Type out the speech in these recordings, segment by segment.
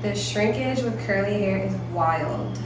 The shrinkage with curly hair is wild.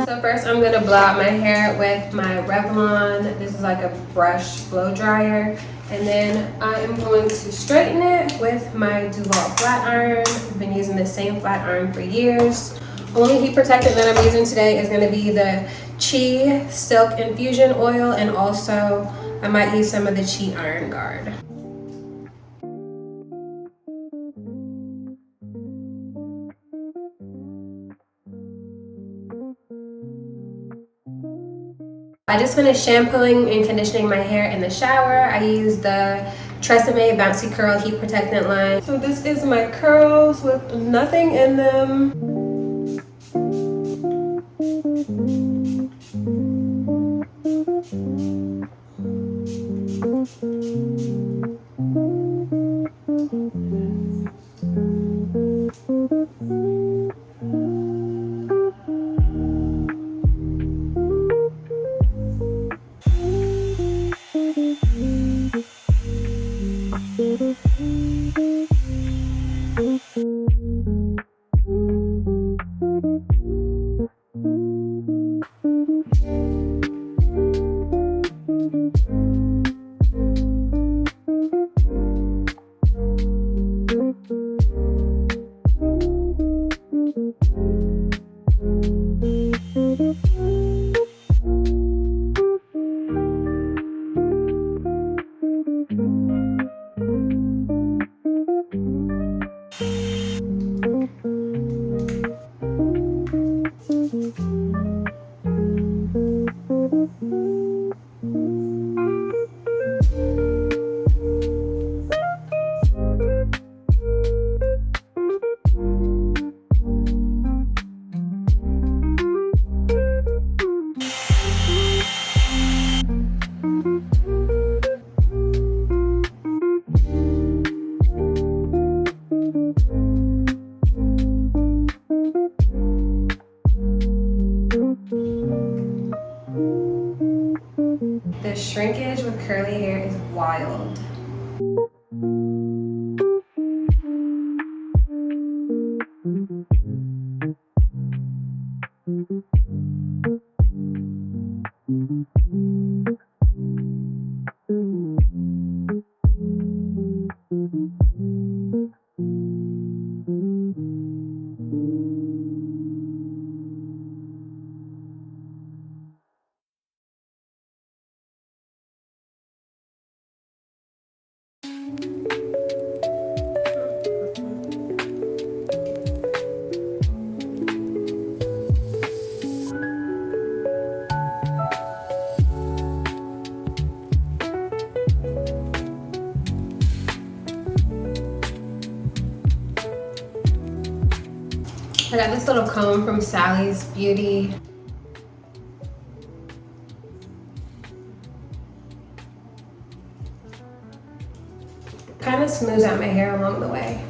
So first I'm gonna blow out my hair with my Revlon. This is like a brush blow dryer. And then I am going to straighten it with my Duval flat iron. I've been using the same flat iron for years. Only heat protectant that I'm using today is gonna be the Chi Silk Infusion Oil, and also I might use some of the Chi Iron Guard. I just finished shampooing and conditioning my hair in the shower. I used the Tresemme Bouncy Curl Heat Protectant line. So this is my curls with nothing in them. The shrinkage with curly hair is wild. I got this little comb from Sally's Beauty. Kind of smooths out my hair along the way.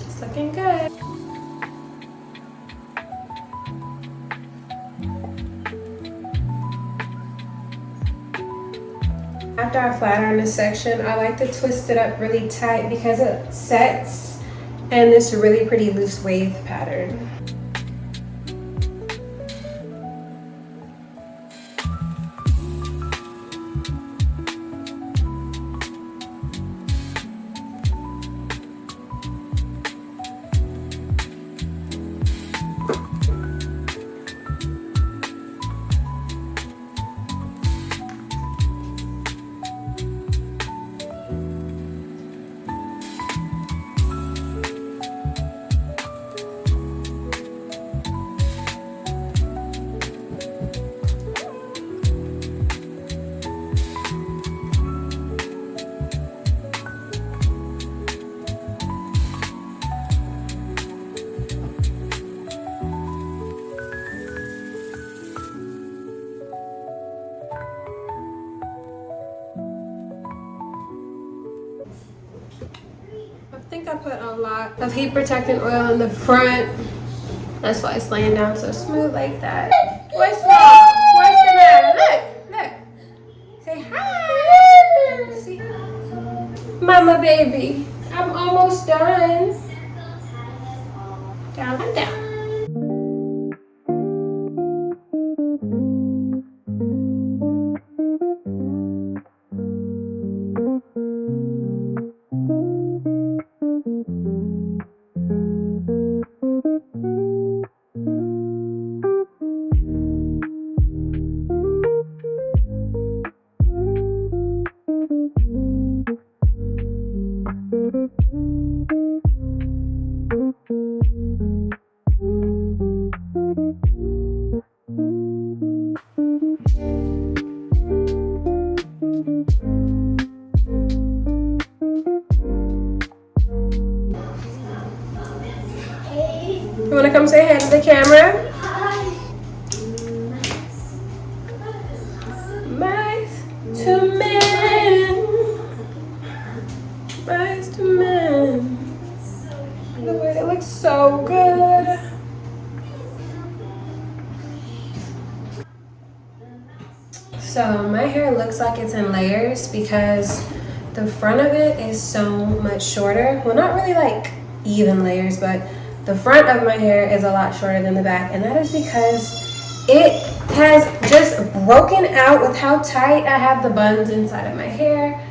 It's looking good. After I flat iron this section, I like to twist it up really tight because it sets in this really pretty loose wave pattern. I put a lot of heat protectant oil in the front. That's why it's laying down so smooth like that. What's wrong? What's the matter? Look. Say hi. See? Mama baby, I'm almost done. Down, down. You wanna come say hi to the camera? Mice to men. Mice to men. Look, it looks so good. So my hair looks like it's in layers because the front of it is so much shorter. Well, not really like even layers, but the front of my hair is a lot shorter than the back, and that is because it has just broken out with how tight I have the buns inside of my hair.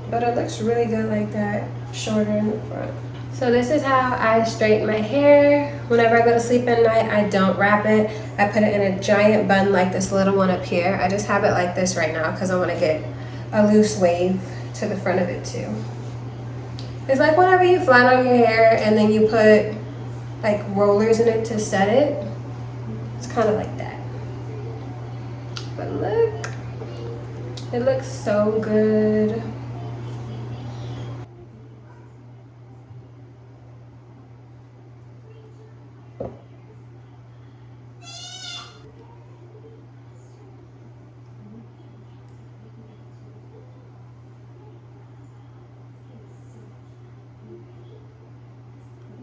But it looks really good like that, shorter in the front. So this is how I straighten my hair. Whenever I go to sleep at night, I don't wrap it. I put it in a giant bun like this little one up here. I just have it like this right now because I want to get a loose wave to the front of it too. It's like whenever you flat on your hair and then you put like rollers in it to set it. It's kind of like that. But look, it looks so good.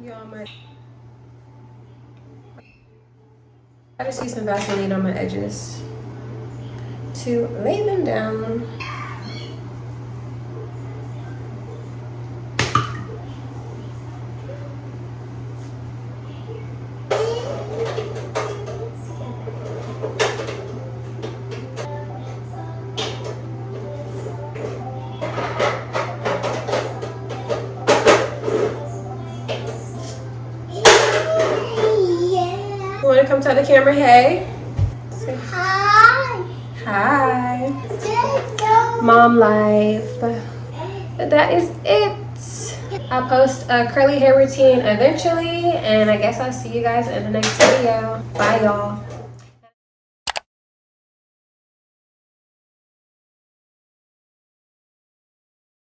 Y'all might. I just use some Vaseline on my edges to lay them down. You want to come tell the camera, hey? Say hi. Hi. Mom life. But that is it. I'll post a curly hair routine eventually, and I guess I'll see you guys in the next video. Bye, y'all.